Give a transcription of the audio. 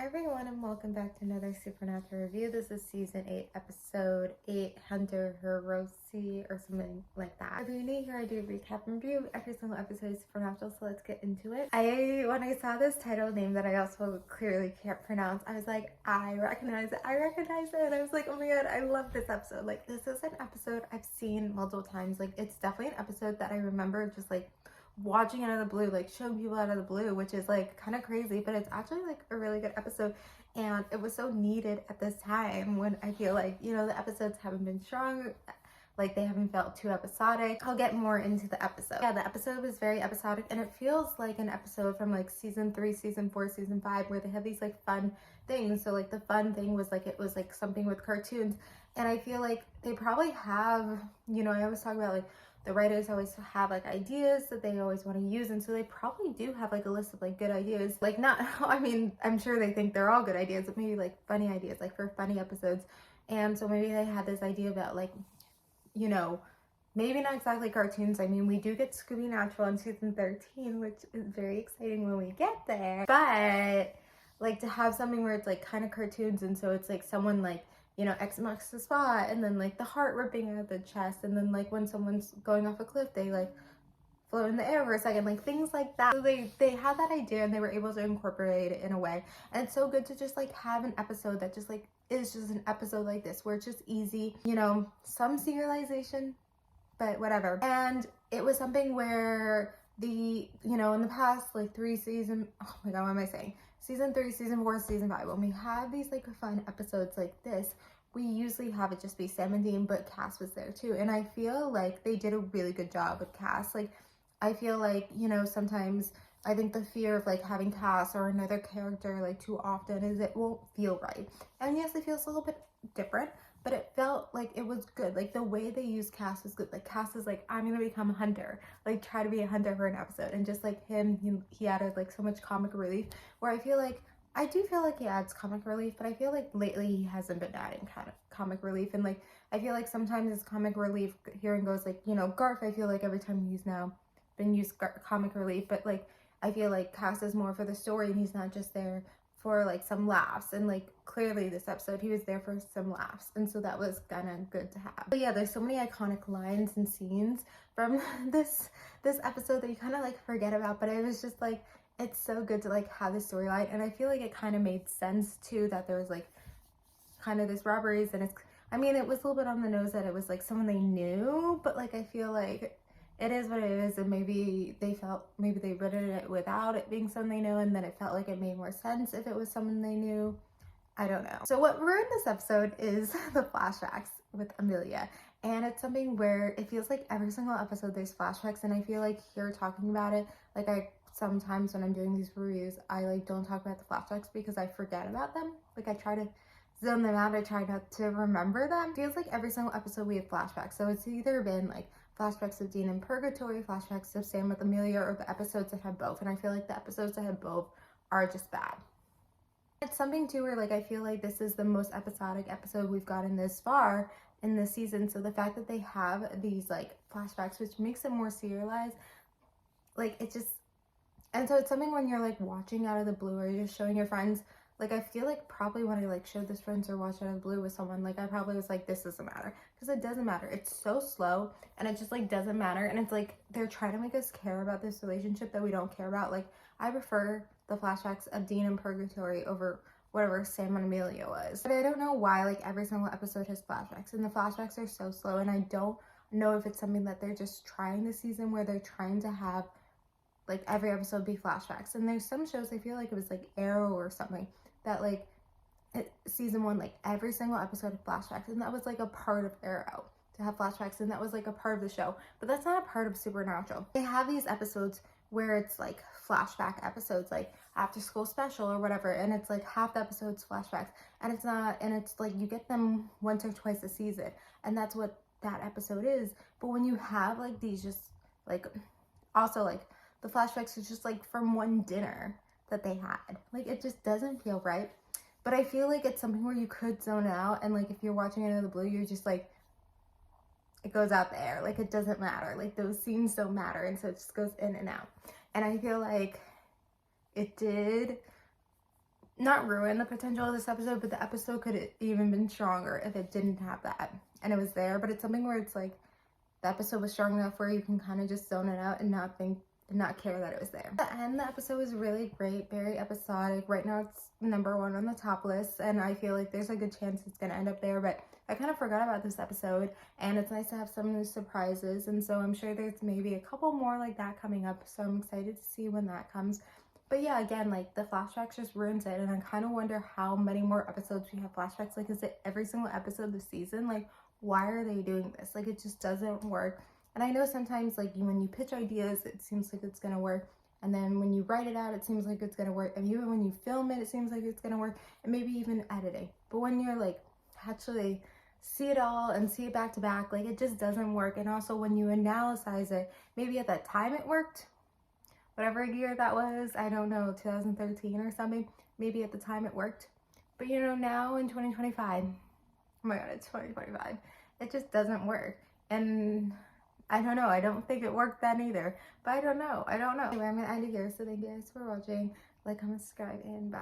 Hi everyone and welcome back to another Supernatural review. This is season 8, episode 8, Hunter Heroici or something like that. If you're new here, I do a recap and review every single episode of Supernatural, so let's get into it. When I saw this title name that I also clearly can't pronounce, I was like, I recognize it, and I was like, oh my god, I love this episode. Like, this is an episode I've seen multiple times. Like, it's definitely an episode that I remember just like watching out of the blue, like showing people out of the blue, which is like kind of crazy, but it's actually like a really good episode, and it was so needed at this time when I feel like, you know, the episodes haven't been strong, like they haven't felt too episodic. I'll get more into the episode. Yeah, the episode was very episodic, and it feels like an episode from like season 3, season 4, season 5, where they have these like fun things. So like the fun thing was like, it was like something with cartoons, and I feel like they probably have, you know, I always talk about like the writers always have like ideas that they always want to use, and so they probably do have like a list of like good ideas, like not I mean, I'm sure they think they're all good ideas, but maybe like funny ideas, like for funny episodes. And so maybe they had this idea about like, you know, maybe not exactly cartoons. I mean, we do get Scooby Natural in season 13, which is very exciting when we get there, but like to have something where it's like kind of cartoons, and so it's like someone like, you know, X marks the spot, and then like the heart ripping out of the chest, and then like when someone's going off a cliff, they like float in the air for a second, like things like that. So they had that idea and they were able to incorporate it in a way, and it's so good to just like have an episode that just like is just an episode like this, where it's just easy, you know, some serialization, but whatever. And it was something where the, you know, in the past like 3 seasons, oh my god, what am I saying, season 3, season 4, season 5, when we have these like fun episodes like this, we usually have it just be Sam and Dean, but Cass was there too, and I feel like they did a really good job with Cass. Like, I feel like, you know, sometimes I think the fear of like having Cass or another character like too often is it won't feel right. And yes, it feels a little bit different, but it felt like it was good. Like the way they used Cass was good. Like Cass is like, I'm gonna become a hunter, like try to be a hunter for an episode, and just like him, he added like so much comic relief, where I feel like, I do feel like he adds comic relief, but I feel like lately he hasn't been adding kind of comic relief, and like I feel like sometimes his comic relief here and goes, like, you know, Garth, I feel like every time he's now been used comic relief, but like I feel like Cass is more for the story, and he's not just there for like some laughs. And like clearly this episode he was there for some laughs, and so that was kind of good to have. But yeah, there's so many iconic lines and scenes from this episode that you kind of like forget about, but it was just like, it's so good to like have this storyline, and I feel like it kind of made sense too, that there was like kind of this robberies, and it's, I mean, it was a little bit on the nose that it was like someone they knew, but like I feel like it is what it is, and maybe they felt, maybe they written it without it being someone they knew, and then it felt like it made more sense if it was someone they knew. I don't know. So what ruined this episode is the flashbacks with Amelia, and it's something where it feels like every single episode there's flashbacks, and I feel like here talking about it, like I sometimes when I'm doing these reviews, I like don't talk about the flashbacks because I forget about them. Like I try to zone them out, I try not to remember them. It feels like every single episode we have flashbacks, so it's either been like flashbacks of Dean in purgatory, flashbacks of Sam with Amelia, or the episodes that have both, and I feel like the episodes that have both are just bad. It's something too where like I feel like this is the most episodic episode we've gotten this far in this season, so the fact that they have these like flashbacks, which makes it more serialized, like it just, and so it's something when you're like watching out of the blue, or you're just showing your friends, like I feel like probably when I like showed this friends or watched out of the blue with someone, like I probably was like, this doesn't matter, because it doesn't matter. It's so slow, and it just like doesn't matter, and it's like they're trying to make us care about this relationship that we don't care about. Like I prefer the flashbacks of Dean in purgatory over whatever Sam and Amelia was. But I don't know why like every single episode has flashbacks, and the flashbacks are so slow, and I don't know if it's something that they're just trying this season, where they're trying to have like every episode be flashbacks. And there's some shows, I feel like it was like Arrow or something, that like season 1, like every single episode had flashbacks, and that was like a part of Arrow to have flashbacks, and that was like a part of the show, but that's not a part of Supernatural. They have these episodes where it's like flashback episodes, like After School Special or whatever, and it's like half the episodes flashbacks, and it's not, and it's like you get them once or twice a season, and that's what that episode is. But when you have like these just like, also like the flashbacks is just like from one dinner that they had, like it just doesn't feel right. But I feel like it's something where you could zone out, and like if you're watching it in the blue, you're just like, it goes out there, like it doesn't matter, like those scenes don't matter, and so it just goes in and out. And I feel like it did not ruin the potential of this episode, but the episode could have even been stronger if it didn't have that. And it was there, but it's something where it's like the episode was strong enough where you can kind of just zone it out and not think and not care that it was there. The end, the episode was really great, very episodic. Right now it's number 1 on the top list, and I feel like there's a good chance it's gonna end up there, but I kind of forgot about this episode, and it's nice to have some new surprises, and so I'm sure there's maybe a couple more like that coming up, so I'm excited to see when that comes. But yeah, again, like the flashbacks just ruins it, and I kind of wonder how many more episodes we have flashbacks. Like, is it every single episode this season? Like, why are they doing this? Like, it just doesn't work. And I know sometimes, like, when you pitch ideas, it seems like it's gonna work, and then when you write it out, it seems like it's gonna work, and even when you film it, it seems like it's gonna work, and maybe even editing. But when you're like actually see it all and see it back to back, like, it just doesn't work. And also when you analyze it, maybe at that time it worked, whatever year that was, I don't know, 2013 or something, maybe at the time it worked, but you know, now in 2025, oh my god, it's 2025, it just doesn't work. And I don't know, I don't think it worked then either, but I don't know. Anyway, I'm gonna end it here, so thank you guys for watching. Like, comment, subscribe, and bye.